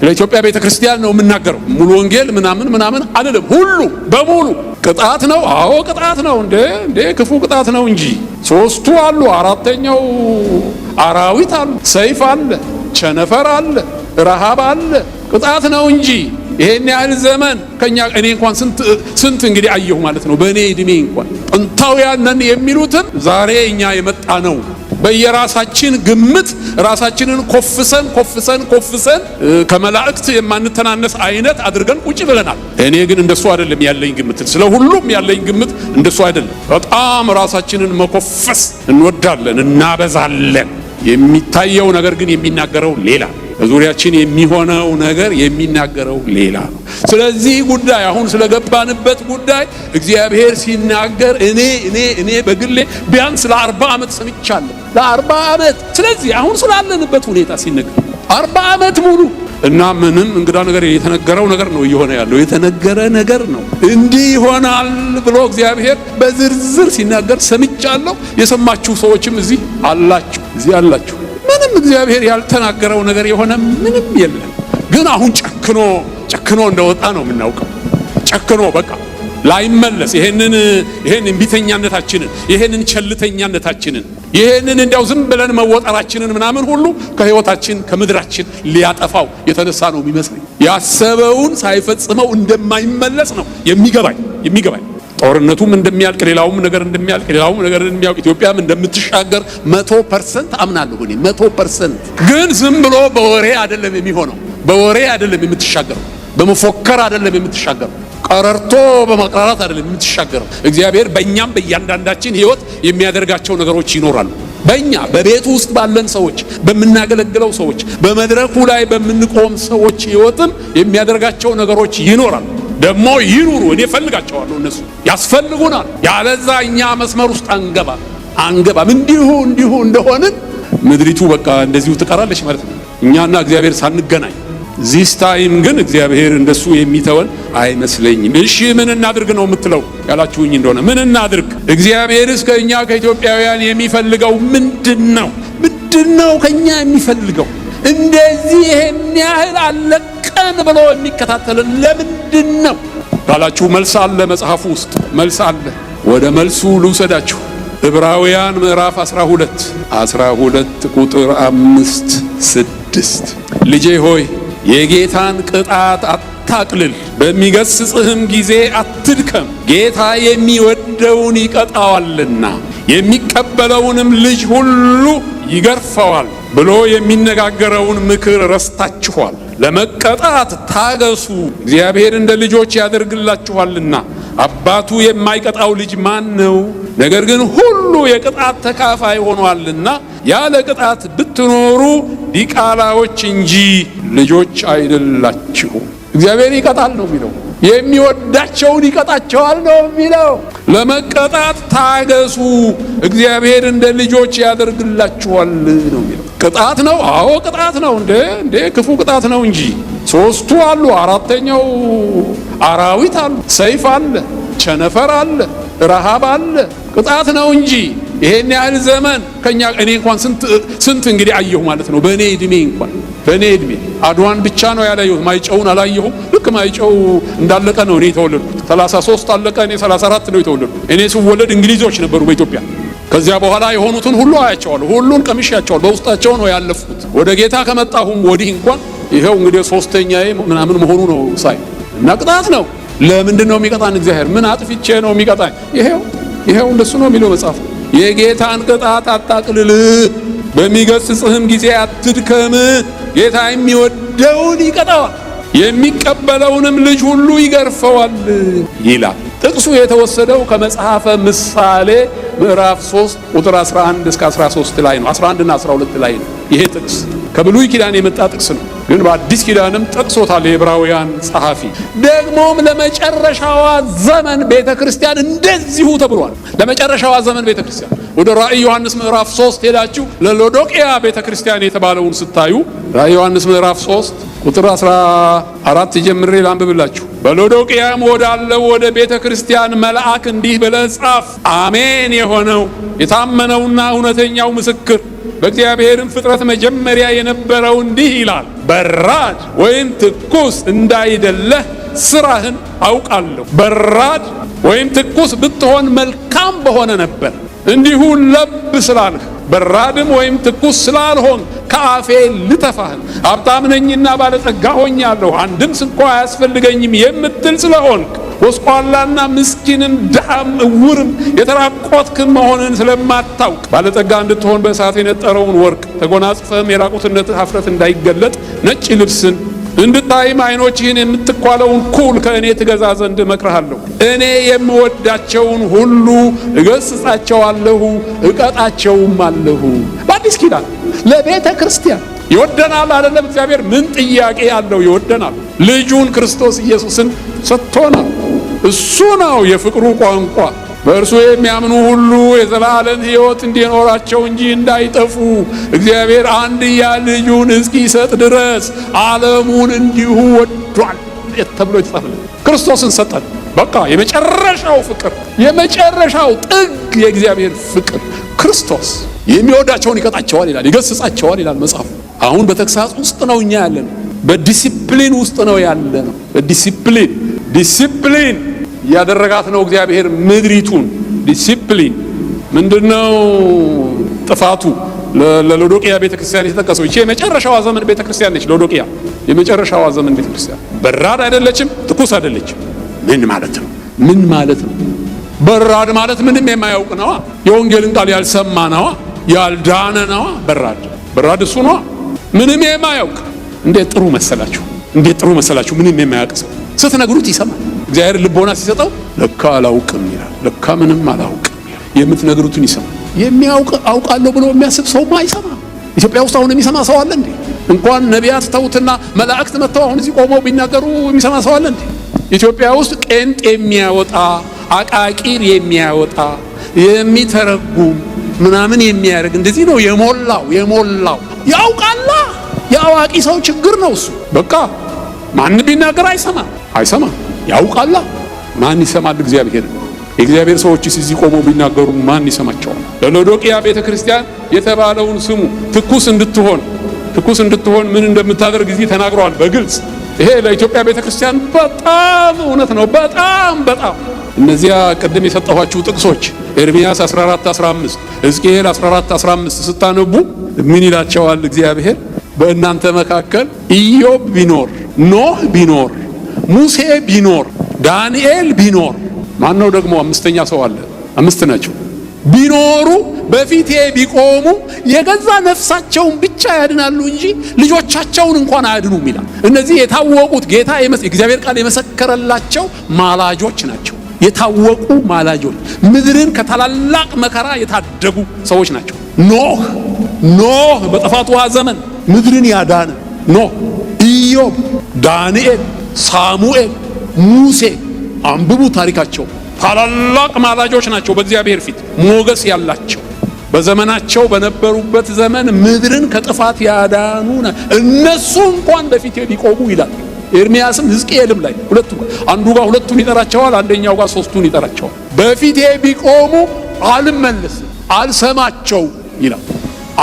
ለኢትዮጵያ ቤተክርስቲያን ነው የምናገረው። ሙሉ ወንጌል ምናምን አይደለም። ሁሉ በሙሉ ቅጣት ነው። አዎ ቅጣት ነው። እንዴ ክፉ ቅጣት ነው እንጂ ሶስቱ አሉ፣ አራተኛው አራዊት አሉ፣ ሰይፍ አለ፣ ቸነፈር አለ፣ ረሃብ አለ። ቅጣት ነው እንጂ ይሄን ያህል ዘመን ከኛ እኔ እንኳን ስንት እንግዲህ አየሁ ማለት ነው። በእኔ እድሜ እንኳን ጥንታውያን ነን የሚሉትን ዛሬ እኛ የመጣ ነው በየራሳችን ግምት ራሳችንን ኮፍሰን ከመላእክት የማንተናነስ አይነት አድርገን ቁጭ ብለናል። እኔ ግን እንደሱ አይደለም ያለኝ ግምት፣ ስለ ሁሉም ያለኝ ግምት እንደሱ አይደለም። በጣም ራሳችንን መኮፈስ እንወዳለን፣ እናበዛለን። የሚታየው ነገር ግን የሚናገረው ሌላ፣ በዙሪያችን የሚሆነው ነገር የሚናገረው ሌላ ነው። ስለዚህ ጉዳይ አሁን ስለገባንበት ጉዳይ እግዚአብሔር ሲናገር እኔ በግሌ ቢያንስ ለ40 ዓመት ሰምቻለሁ። ለ40 ዓመት። ስለዚህ አሁን ስላለንበት ሁኔታ ሲነገር 40 ዓመት ሙሉ እና ምንም እንግዳ ነገር የተነገረው ነገር ነው እየሆነ ያለው። የተነገረ ነገር ነው እንዲህ ይሆናል ብሎ እግዚአብሔር በዝርዝር ሲናገር ሰምቻለሁ። የሰማችሁ ሰዎችም እዚህ አላችሁ። ምንም እግዚአብሔር ያልተናገረው ነገር የሆነ ምንም የለም። ግን አሁን ጨክኖ እንደወጣ ነው የምናውቀው። ጨክኖ በቃ ላይመለስ ይሄንን እምቢተኛነታችንን፣ ይሄንን ቸልተኛነታችንን፣ ይሄንን እንዲያው ዝም ብለን መወጠራችንን ምናምን ሁሉ ከህይወታችን ከምድራችን ሊያጠፋው የተነሳ ነው የሚመስለኝ። ያሰበውን ሳይፈጽመው እንደማይመለስ ነው የሚገባኝ። ጦርነቱም እንደሚያልቅ፣ ሌላውም ነገር እንደሚያልቅ፣ ኢትዮጵያም እንደምትሻገር 100% አምናለሁ እኔ 100%። ግን ዝም ብሎ በወሬ አይደለም የሚሆነው። በወሬ አይደለም የምትሻገረው፣ በመፎከር አይደለም የምትሻገረው፣ ቀረርቶ በማቅራራት አይደለም የምትሻገረው። እግዚአብሔር በእኛም በእያንዳንዳችን ህይወት የሚያደርጋቸው ነገሮች ይኖራሉ። በእኛ በቤቱ ውስጥ ባለን ሰዎች፣ በምናገለግለው ሰዎች፣ በመድረኩ ላይ በምንቆም ሰዎች ህይወትም የሚያደርጋቸው ነገሮች ይኖራሉ። ደግሞ ይኑሩ። እኔ ፈልጋቸዋለሁ፣ እነሱ ያስፈልጉናል። ያለዛ እኛ መስመር ውስጥ አንገባም። እንዲሁ እንደሆንን ምድሪቱ በቃ እንደዚሁ ትቀራለች ማለት ነው፣ እኛና እግዚአብሔር ሳንገናኝ። ዚስ ታይም ግን እግዚአብሔር እንደሱ የሚተወን አይመስለኝም። እሺ ምን እናድርግ ነው የምትለው ያላችሁኝ እንደሆነ ምን እናድርግ? እግዚአብሔርስ ከእኛ ከኢትዮጵያውያን የሚፈልገው ምንድነው ከኛ የሚፈልገው? እንደዚህ ይሄን ያህል አለቀን ብሎ የሚከታተልን ለምንድን ነው ባላችሁ መልስ አለ፣ መጽሐፉ ውስጥ መልስ አለ። ወደ መልሱ ልውሰዳችሁ። ዕብራውያን ምዕራፍ 12 ቁጥር 5-6 ልጄ ሆይ የጌታን ቅጣት አታቅልል፣ በሚገስጽህም ጊዜ አትድከም። ጌታ የሚወደውን ይቀጣዋልና የሚቀበለውንም ልጅ ሁሉ ይገርፈዋል ብሎ የሚነጋገረውን ምክር ረስታችኋል። ለመቀጣት ታገሱ፣ እግዚአብሔር እንደ ልጆች ያደርግላችኋልና። አባቱ የማይቀጣው ልጅ ማን ነው? ነገር ግን ሁሉ የቅጣት ተካፋይ ሆኗልና ያለ ቅጣት ብትኖሩ ዲቃላዎች እንጂ ልጆች አይደላችሁም። እግዚአብሔር ይቀጣል ነው የሚለው። የሚወዳቸውን ይቀጣቸዋል ነው የሚለው። ለመቀጣት ታገሱ፣ እግዚአብሔር እንደ ልጆች ያደርግላችኋል ነው የሚለው። ቅጣት ነው። አዎ ቅጣት ነው። እንዴ ክፉ ቅጣት ነው እንጂ ሶስቱ አሉ፣ አራተኛው አራዊት አሉ፣ ሰይፍ አለ፣ ቸነፈር አለ፣ ረሃብ አለ። ቅጣት ነው እንጂ ይሄን ያህል ዘመን ከኛ እኔ እንኳን ስንት እንግዲህ አየሁ ማለት ነው። በእኔ እድሜ አድዋን ብቻ ነው ያላየሁት፣ ማይጨውን አላየሁም። ልክ ማይጨው እንዳለቀ ነው እኔ የተወለድኩት። 33 አለቀ፣ እኔ 34 ነው የተወለድኩት። እኔ ስወለድ እንግሊዞች ነበሩ በኢትዮጵያ። ከዚያ በኋላ የሆኑትን ሁሉ አያቸዋለሁ፣ ሁሉን ቀምሻቸዋለሁ። በውስጣቸው ነው ያለፍኩት። ወደ ጌታ ከመጣሁም ወዲህ እንኳን ይሄው እንግዲህ ሶስተኛዬ ምናምን መሆኑ ነው ሳይ እና ቅጣት ነው። ለምንድን ነው የሚቀጣን እግዚአብሔር? ምን አጥፍቼ ነው የሚቀጣኝ? ይሄው እንደሱ ነው የሚለው መጽሐፍ። የጌታን ቅጣት አታቅልል፣ በሚገስጽህም ጊዜ አትድከም። ጌታ የሚወደውን ይቀጣዋል፣ የሚቀበለውንም ልጅ ሁሉ ይገርፈዋል ይላል። ጥቅሱ የተወሰደው ከመጽሐፈ ምሳሌ ምዕራፍ 3 ቁጥር 11-13 ላይ ነው። 11 እና 12 ላይ ነው። ይሄ ጥቅስ ከብሉይ ኪዳን የመጣ ጥቅስ ነው፣ ግን በአዲስ ኪዳንም ጠቅሶታል የዕብራውያን ጸሐፊ። ደግሞም ለመጨረሻዋ ዘመን ቤተክርስቲያን እንደዚሁ ተብሏል። ለመጨረሻዋ ዘመን ቤተክርስቲያን ወደ ራእይ ዮሐንስ ምዕራፍ 3 ሄዳችሁ ለሎዶቅያ ቤተክርስቲያን የተባለውን ስታዩ ራእይ ዮሐንስ ምዕራፍ 3 ቁጥር 14 ጀምሬ ላንብብላችሁ። በሎዶቅያም ወዳለው ወደ ቤተክርስቲያን መልአክ እንዲህ ብለህ ጻፍ፣ አሜን የሆነው የታመነውና እውነተኛው ምስክር በእግዚአብሔርም ፍጥረት መጀመሪያ የነበረው እንዲህ ይላል፣ በራድ ወይም ትኩስ እንዳይደለህ ስራህን አውቃለሁ። በራድ ወይም ትኩስ ብትሆን መልካም በሆነ ነበር። እንዲሁ ለብ ስላልህ በራድም ወይም ትኩስ ስላልሆን ከአፌ ልተፋህ። ሀብታም ነኝና ባለጠጋ ሆኛለሁ፣ አንድም ስንኳ አያስፈልገኝም የምትል ስለሆንክ ጎስቋላና ምስኪንም ድሃም እውርም የተራቆትክም መሆንን ስለማታውቅ ባለጠጋ እንድትሆን በእሳት የነጠረውን ወርቅ ተጎናጽፈህም የራቁትነትህ ኀፍረት እንዳይገለጥ ነጭ ልብስን እንድታይም ዓይኖችህን የምትኳለውን ኩል ከእኔ ትገዛ ዘንድ እመክርሃለሁ። እኔ የምወዳቸውን ሁሉ እገሥጻቸዋለሁ እቀጣቸውም አለሁ። በአዲስ ኪዳን ለቤተ ክርስቲያን ይወደናል አይደለም? እግዚአብሔር ምን ጥያቄ አለው? ይወደናል። ልጁን ክርስቶስ ኢየሱስን ሰጥቶናል። እሱ ነው የፍቅሩ ቋንቋ። በእርሱ የሚያምኑ ሁሉ የዘላለም ሕይወት እንዲኖራቸው እንጂ እንዳይጠፉ እግዚአብሔር አንድያ ልጁን እስኪሰጥ ድረስ ዓለሙን እንዲሁ ወዷል ተብሎ የተጻፈልን ክርስቶስን ሰጠን። በቃ የመጨረሻው ፍቅር፣ የመጨረሻው ጥግ የእግዚአብሔር ፍቅር ክርስቶስ። የሚወዳቸውን ይቀጣቸዋል ይላል፣ ይገሥጻቸዋል ይላል መጽሐፉ። አሁን በተግሳጽ ውስጥ ነው እኛ ያለነው፣ በዲሲፕሊን ውስጥ ነው ያለነው። ዲሲፕሊን ያደረጋት ነው እግዚአብሔር ምድሪቱን። ዲሲፕሊን ምንድነው? ጥፋቱ ለሎዶቅያ ቤተክርስቲያን የተጠቀሰው ይቺ የመጨረሻዋ ዘመን ቤተክርስቲያን ነች። ሎዶቅያ የመጨረሻዋ ዘመን ቤተክርስቲያን በራድ አይደለችም፣ ትኩስ አይደለችም። ምን ማለት ነው? ምን ማለት ነው? በራድ ማለት ምንም የማያውቅ ነዋ። የወንጌልን ቃል ያልሰማ ነዋ፣ ያልዳነ ነዋ። በራድ እሱ ነዋ፣ ምንም የማያውቅ። እንዴት ጥሩ መሰላችሁ! እንዴት ጥሩ መሰላችሁ! ምንም የማያውቅ ሰው ስትነግሩት ይሰማል። እግዚአብሔር ልቦና ሲሰጠው ለካ አላውቅም ይላል፣ ለካ ምንም አላውቅም ይላል። የምትነግሩትን ይሰማል። የሚያውቅ አውቃለሁ ብሎ የሚያስብ ሰውማ አይሰማም። ኢትዮጵያ ውስጥ አሁን የሚሰማ ሰው አለ እንዴ? እንኳን ነቢያት ተውትና መላእክት መጥተው አሁን እዚህ ቆመው ቢናገሩ የሚሰማ ሰው አለ እንዴ? ኢትዮጵያ ውስጥ ቄንጥ የሚያወጣ አቃቂር የሚያወጣ የሚተረጉም ምናምን የሚያደርግ እንደዚህ ነው የሞላው። ያውቃላ። የአዋቂ ሰው ችግር ነው እሱ። በቃ ማን ቢናገር አይሰማም። ያውቃላ። ማን ይሰማል? እግዚአብሔር። የእግዚአብሔር ሰዎችስ እዚህ ቆመው ቢናገሩ ማን ይሰማቸዋል? ለሎዶቅያ ቤተክርስቲያን የተባለውን ስሙ። ትኩስ እንድትሆን ምን እንደምታደርግ እዚህ ተናግረዋል በግልጽ። ይሄ ለኢትዮጵያ ቤተክርስቲያን በጣም እውነት ነው። በጣም እነዚያ ቅድም የሰጠኋችሁ ጥቅሶች ኤርምያስ 14:15 ሕዝቅኤል 14:15 ስታነቡ ምን ይላቸዋል እግዚአብሔር? በእናንተ መካከል ኢዮብ ቢኖር፣ ኖህ ቢኖር፣ ሙሴ ቢኖር፣ ዳንኤል ቢኖር፣ ማን ነው ደግሞ አምስተኛ ሰው አለ? 5 ናቸው። ቢኖሩ በፊቴ ቢቆሙ የገዛ ነፍሳቸውን ብቻ ያድናሉ እንጂ ልጆቻቸውን እንኳን አያድኑም ይላል። እነዚህ የታወቁት ጌታ የእግዚአብሔር ቃል የመሰከረላቸው ማላጆች ናቸው። የታወቁ ማላጆች፣ ምድርን ከታላላቅ መከራ የታደጉ ሰዎች ናቸው። ኖህ በጥፋት ውሃ ዘመን ምድርን ያዳነ ኖህ፣ ኢዮብ፣ ዳንኤል፣ ሳሙኤል፣ ሙሴ አንብቡ ታሪካቸው። ታላላቅ ማላጆች ናቸው። በእግዚአብሔር ፊት ሞገስ ያላቸው በዘመናቸው በነበሩበት ዘመን ምድርን ከጥፋት ያዳኑ እነሱ እንኳን በፊት ቢቆሙ ይላል። ኤርምያስም ሕዝቅኤልም ላይ አንዱ ጋር 2ቱን ይጠራቸዋል፣ አንደኛው ጋር 3ቱን ይጠራቸዋል። በፊቴ ቢቆሙ አልመለስም፣ አልሰማቸው ይላል።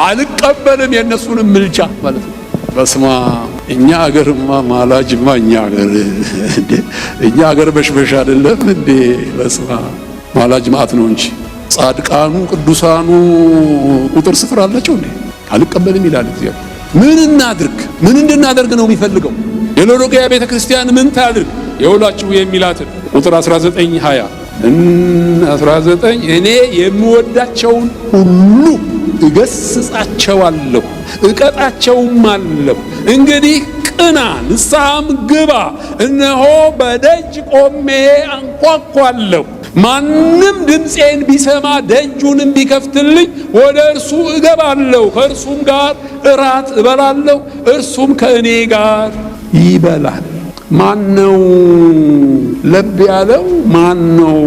አልቀበልም የእነሱንም ምልጃ ማለት ነው። በስማ እኛ ሀገርማ ማላጅማ እኛ ሀገር በሽበሽ አይደለም እንዴ? በስማ ማላጅ ማት ነው እንጂ ጻድቃኑ ቅዱሳኑ ቁጥር ስፍር አላቸው እንዴ? አልቀበልም ይላል እግዚአብሔር። ምን እንድናደርግ ነው የሚፈልገው? የሎዶቅያ ቤተክርስቲያን ምን ታድርግ? የሁላችሁ የሚላትን ቁጥር 19 እኔ የምወዳቸውን ሁሉ እገሥጻቸዋለሁ እቀጣቸውም አለሁ። እንግዲህ ቅና፣ ንስሐም ግባ። እነሆ በደጅ ቆሜ አንኳኳለሁ። ማንም ድምፄን ቢሰማ ደጁንም ቢከፍትልኝ ወደ እርሱ እገባለሁ፣ ከእርሱም ጋር እራት እበላለሁ፣ እርሱም ከእኔ ጋር ይበላል። ማን ነው ለብ ያለው? ማን ነው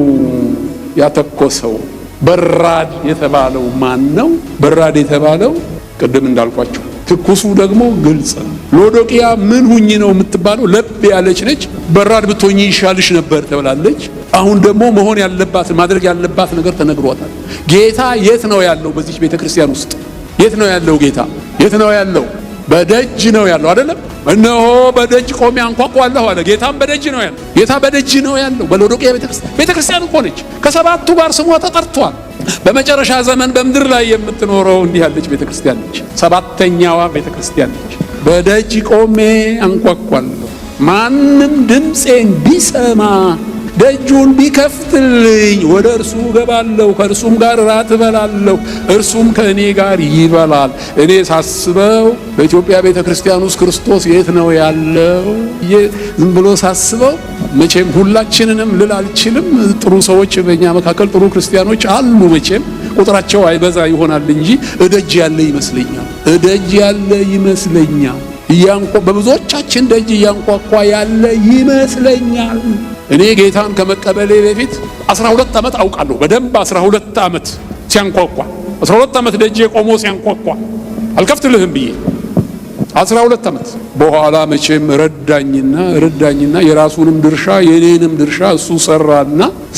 ያተኮሰው? በራድ የተባለው ማን ነው? በራድ የተባለው ቅድም እንዳልኳችሁ፣ ትኩሱ ደግሞ ግልጽ ነው። ሎዶቅያ ምን ሁኚ ነው የምትባለው? ለብ ያለች ነች። በራድ ብትሆኚ ይሻልሽ ነበር ተብላለች። አሁን ደግሞ መሆን ያለባት ማድረግ ያለባት ነገር ተነግሯታል። ጌታ የት ነው ያለው? በዚህ ቤተክርስቲያን ውስጥ የት ነው ያለው? ጌታ የት ነው ያለው? በደጅ ነው ያለው አይደለም? እነሆ በደጅ ቆሜ አንኳኳለሁ አለ። ጌታም በደጅ ነው ያለው። ጌታ በደጅ ነው ያለው። በሎዶቅያ ቤተክርስቲያን እኮ ነች። ከሰባቱ ጋር ስሟ ተጠርቷል። በመጨረሻ ዘመን በምድር ላይ የምትኖረው እንዲህ ያለች ቤተክርስቲያን ነች። ሰባተኛዋ ቤተክርስቲያን ነች። በደጅ ቆሜ አንኳኳለሁ፣ ማንም ድምፄን ቢሰማ ደጁን ቢከፍትልኝ ወደ እርሱ እገባለሁ፣ ከእርሱም ጋር እራት እበላለሁ፣ እርሱም ከእኔ ጋር ይበላል። እኔ ሳስበው በኢትዮጵያ ቤተ ክርስቲያን ውስጥ ክርስቶስ የት ነው ያለው? ዝም ብሎ ሳስበው መቼም ሁላችንንም ልል አልችልም። ጥሩ ሰዎች በእኛ መካከል ጥሩ ክርስቲያኖች አሉ። መቼም ቁጥራቸው አይበዛ ይሆናል እንጂ እደጅ ያለ ይመስለኛል። እደጅ ያለ ይመስለኛል። በብዙዎቻችን ደጅ እያንኳኳ ያለ ይመስለኛል። እኔ ጌታን ከመቀበሌ በፊት 12 ዓመት አውቃለሁ። በደንብ 12 ዓመት ሲያንኳኳ 12 ዓመት ደጄ ቆሞ ሲያንኳኳ አልከፍትልህም ብዬ 12 ዓመት በኋላ መቼም ረዳኝና የራሱንም ድርሻ የኔንም ድርሻ እሱ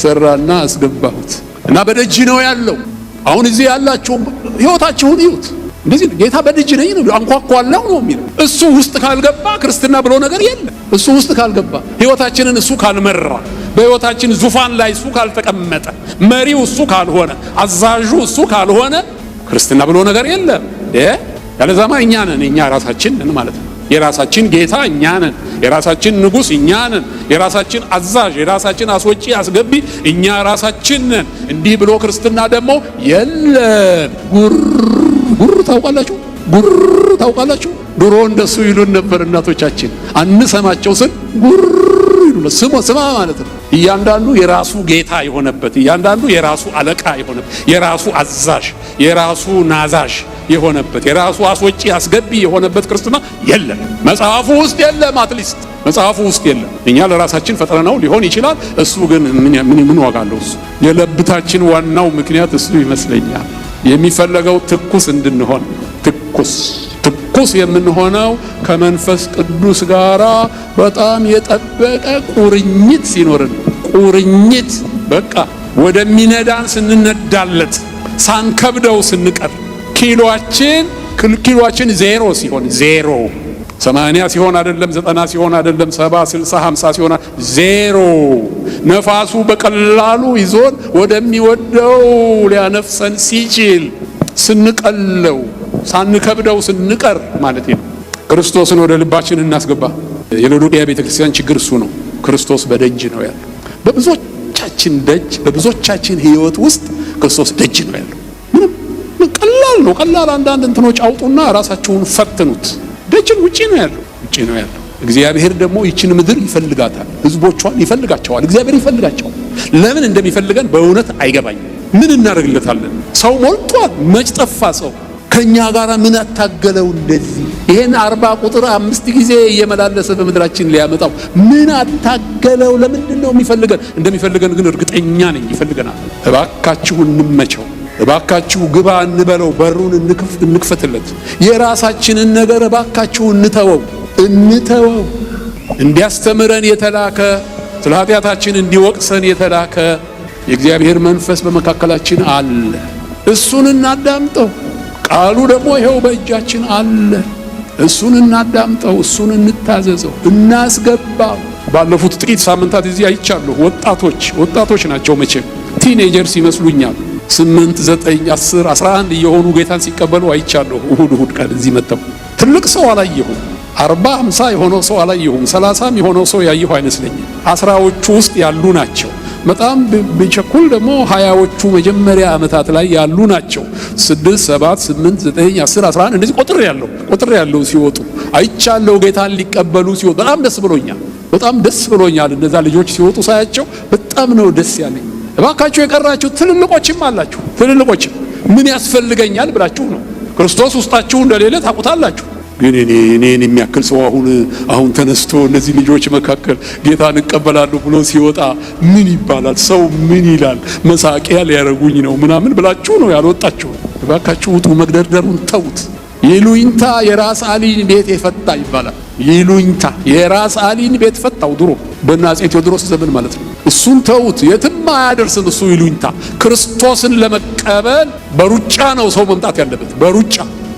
ሰራና አስገባሁት እና በደጅ ነው ያለው። አሁን እዚህ ያላችሁ ሕይወታችሁን ይዩት። እንደዚህ ጌታ በደጅ ነኝ ነው አንኳኳለሁ ነው የሚለው። እሱ ውስጥ ካልገባ ክርስትና ብሎ ነገር የለም። እሱ ውስጥ ካልገባ ሕይወታችንን እሱ ካልመራ፣ በሕይወታችን ዙፋን ላይ እሱ ካልተቀመጠ፣ መሪው እሱ ካልሆነ፣ አዛዡ እሱ ካልሆነ ክርስትና ብሎ ነገር የለም። ያለዛማ እኛ ራሳችን ነን ማለት ነው። የራሳችን ጌታ እኛ ነን። የራሳችን ንጉሥ እኛ ነን። የራሳችን አዛዥ፣ የራሳችን አስወጪ አስገቢ እኛ ራሳችን ነን። እንዲህ ብሎ ክርስትና ደግሞ የለም። ጉር ታውቃላችሁ? ድሮ እንደሱ ይሉን ነበር እናቶቻችን። አንሰማቸው ስል ጉር ይሉን። ስማ ማለት ነው። እያንዳንዱ የራሱ ጌታ የሆነበት፣ እያንዳንዱ የራሱ አለቃ የሆነበት፣ የራሱ አዛዥ፣ የራሱ ናዛዥ የሆነበት፣ የራሱ አስወጪ አስገቢ የሆነበት ክርስትና የለም። መጽሐፉ ውስጥ የለም። አትሊስት መጽሐፉ ውስጥ የለም። እኛ ለራሳችን ፈጥረነው ሊሆን ይችላል። እሱ ግን ምን ዋጋ አለው? እሱ የለብታችን ዋናው ምክንያት እሱ ይመስለኛል። የሚፈለገው ትኩስ እንድንሆን፣ ትኩስ የምንሆነው ከመንፈስ ቅዱስ ጋራ በጣም የጠበቀ ቁርኝት ሲኖርን፣ ቁርኝት በቃ ወደሚነዳን ስንነዳለት፣ ሳንከብደው ስንቀር፣ ኪሎአችን ዜሮ ሲሆን፣ 80 ሲሆን አይደለም፣ 90 ሲሆን አይደለም፣ 70 60 50 ሲሆን ዜሮ፣ ነፋሱ በቀላሉ ይዞን ወደሚወደው ሊያነፍሰን ሲችል ስንቀለው፣ ሳንከብደው ስንቀር ማለት ነው። ክርስቶስን ወደ ልባችን እናስገባ። የሎዶቅያ ቤተክርስቲያን ችግር እሱ ነው። ክርስቶስ በደጅ ነው ያለው። በብዙዎቻችን ደጅ፣ በብዙዎቻችን ሕይወት ውስጥ ክርስቶስ ደጅ ነው ያለው። ምንም ቀላል አንዳንድ እንትኖች አውጡና ራሳችሁን ፈትኑት። ደጅን ውጪ ነው ያለው። እግዚአብሔር ደግሞ ይችን ምድር ይፈልጋታል። ህዝቦቿን ይፈልጋቸዋል። እግዚአብሔር ይፈልጋቸዋል። ለምን እንደሚፈልገን በእውነት አይገባኝም። ምን እናደርግለታለን? ሰው ሞልቷል። መች ጠፋ ሰው? ከኛ ጋር ምን አታገለው? እንደዚህ ይሄን 40 ቁጥር 5 ጊዜ እየመላለሰ በምድራችን ሊያመጣው ምን አታገለው? ለምንድን ነው የሚፈልገን? እንደሚፈልገን ግን እርግጠኛ ነኝ ይፈልገናል። እባካችሁ እንመቸው። እባካችሁ ግባ እንበለው። በሩን እንክፈትለት። የራሳችንን ነገር እባካችሁ እንተወው። እንዲያስተምረን የተላከ፣ ስለ ኃጢአታችን እንዲወቅሰን የተላከ የእግዚአብሔር መንፈስ በመካከላችን አለ። እሱን እናዳምጠው። ቃሉ ደግሞ ይኸው በእጃችን አለ። እሱን እናዳምጠው፣ እሱን እንታዘዘው፣ እናስገባው። ባለፉት ጥቂት ሳምንታት እዚህ አይቻለሁ። ወጣቶች ናቸው መቼም ቲኔጀርስ ይመስሉኛል። 8 9 10 11 እየሆኑ ጌታን ሲቀበሉ አይቻለሁ። እሁድ ቀን እዚህ መጥተው ትልቅ ሰው አላየሁም። 40 50 የሆነው ሰው አላየሁም። 30 የሆነው ሰው ያየሁ አይመስለኝም። 10ዎቹ ውስጥ ያሉ ናቸው። በጣም ቢቸኩል ደግሞ 20ዎቹ መጀመሪያ ዓመታት ላይ ያሉ ናቸው። 6 7 8 9 10 11 እንደዚህ ቆጥር ያለው ሲወጡ አይቻለሁ። ጌታን ሊቀበሉ ሲወጡ በጣም ደስ ብሎኛል። እነዛ ልጆች ሲወጡ ሳያቸው በጣም ነው ደስ ያለኝ። እባካችሁ የቀራችሁ ትልልቆችም አላችሁ። ትልልቆችም ምን ያስፈልገኛል ብላችሁ ነው። ክርስቶስ ውስጣችሁ እንደሌለ ታውቁታላችሁ። ግን እኔን የሚያክል ሰው አሁን ተነስቶ እነዚህ ልጆች መካከል ጌታን እቀበላለሁ ብሎ ሲወጣ ምን ይባላል? ሰው ምን ይላል? መሳቂያ ሊያረጉኝ ነው ምናምን ብላችሁ ነው ያልወጣችሁ። እባካችሁ ውጡ። መግደርደሩን ተውት። ይሉኝታ የራስ አሊን ቤት የፈታ ይባላል። ይሉኝታ የራስ አሊን ቤት ፈታው ድሮ በአፄ ቴዎድሮስ ዘመን ማለት ነው። እሱን ተውት። የትም አያደርስም እሱ ይሉኝታ። ክርስቶስን ለመቀበል በሩጫ ነው ሰው መምጣት ያለበት።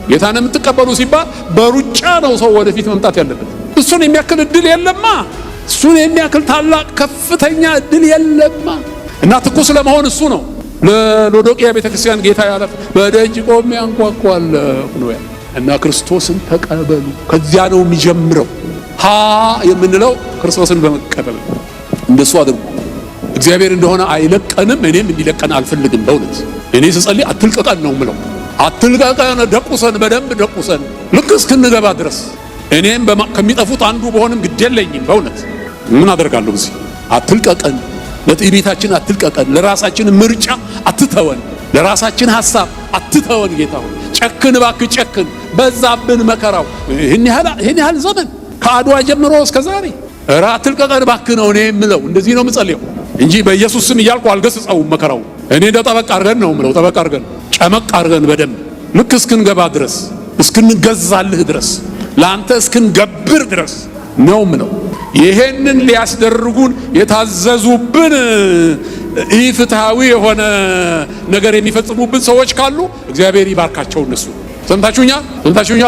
ጌታን የምትቀበሉ ሲባል በሩጫ ነው ሰው ወደፊት መምጣት ያለበት። እሱን የሚያክል እድል የለማ። እሱን የሚያክል ታላቅ ከፍተኛ እድል የለማ። እና ትኩስ ለመሆን እሱ ነው ለሎዶቅያ ቤተክርስቲያን ጌታ ያለ በደጅ ቆሜ አንኳኳለሁ ነው ያለው። እና ክርስቶስን ተቀበሉ። ከዚያ ነው የሚጀምረው። ሀ የምንለው ክርስቶስን በመቀበል እንደሱ አድርጉ። እግዚአብሔር እንደሆነ አይለቀንም፣ እኔም እንዲለቀን አልፈልግም። በእውነት እኔ ስጸልይ አትልቀቀን ነው የምለው። አትልቀቀን፣ ደቁሰን፣ በደንብ ደቁሰን ልክ እስክንገባ ድረስ። እኔም ከሚጠፉት አንዱ በሆንም ግድ የለኝም። በእውነት ምን አደርጋለሁ እዚህ? አትልቀቀን፣ ለትዕቢታችን አትልቀቀን፣ ለራሳችን ምርጫ አትተወን፣ ለራሳችን ሐሳብ አትተወን። ጌታ ሆይ ጨክን፣ እባክህ ጨክን። በዛብን መከራው ይህን ያህል ዘመን ከአድዋ ጀምሮ እስከ ዛሬ። ኧረ አትልቀቀን እባክህ ነው እኔ የምለው። እንደዚህ ነው የምጸልየው እንጂ በኢየሱስ ስም እያልኩ አልገስጸውም መከራው። እኔ እንደ ጠበቅ አድርገን ነው የምለው። ጠበቅ አድርገን፣ ጨመቅ አድርገን በደንብ ልክ እስክንገባ ድረስ፣ እስክንገዛልህ ድረስ፣ ለአንተ እስክንገብር ድረስ ነው የምለው። ይሄንን ሊያስደርጉን የታዘዙብን ኢፍትሃዊ የሆነ ነገር የሚፈጽሙብን ሰዎች ካሉ እግዚአብሔር ይባርካቸው። እነሱ ሰምታችሁኛል?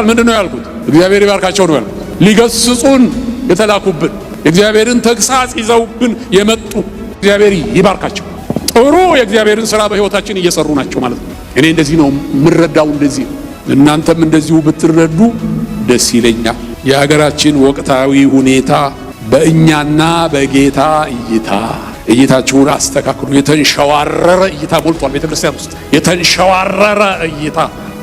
ምንድን ነው ያልኩት? እግዚአብሔር ይባርካቸው ነው ያልኩት። ሊገስጹን የተላኩብን የእግዚአብሔርን ተግሳጽ ይዘውብን የመጡ እግዚአብሔር ይባርካቸው። ጥሩ የእግዚአብሔርን ሥራ በሕይወታችን እየሰሩ ናቸው ማለት ነው። እኔ እንደዚህ ነው የምረዳው። እንደዚህ እናንተም እንደዚሁ ብትረዱ ደስ ይለኛል። የሀገራችን ወቅታዊ ሁኔታ በእኛና በጌታ እይታችሁን አስተካክሉ። የተንሸዋረረ እይታ ሞልቷል ቤተክርስቲያን ውስጥ። የተንሸዋረረ እይታ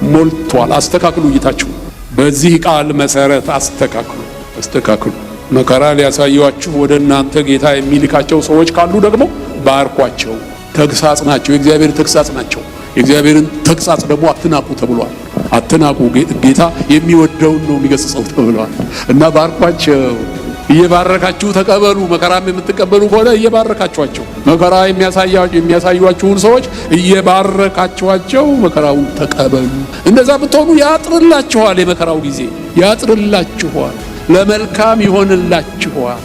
ሞልቷል። አስተካክሉ እይታችሁ። በዚህ ቃል መሰረት አስተካክሉ። መከራ ሊያሳዩአችሁ ወደ እናንተ ጌታ የሚልካቸው ሰዎች ካሉ ደግሞ ባርኳቸው። ተግሳጽ ናቸው፣ የእግዚአብሔር ተግሳጽ ናቸው። የእግዚአብሔርን ተግሳጽ ደግሞ አትናቁ ተብሏል። አትናቁ፣ ጌታ የሚወደውን ነው የሚገስጸው ተብሏል። እና ባርኳቸው። እየባረካችሁ ተቀበሉ። መከራም የምትቀበሉ ከሆነ እየባረካችኋቸው፣ መከራ የሚያሳዩአችሁን ሰዎች እየባረካችኋቸው መከራውን ተቀበሉ። እንደዛ ብትሆኑ ያጥርላችኋል። የመከራው ጊዜ ያጥርላችኋል፣ ለመልካም ይሆንላችኋል።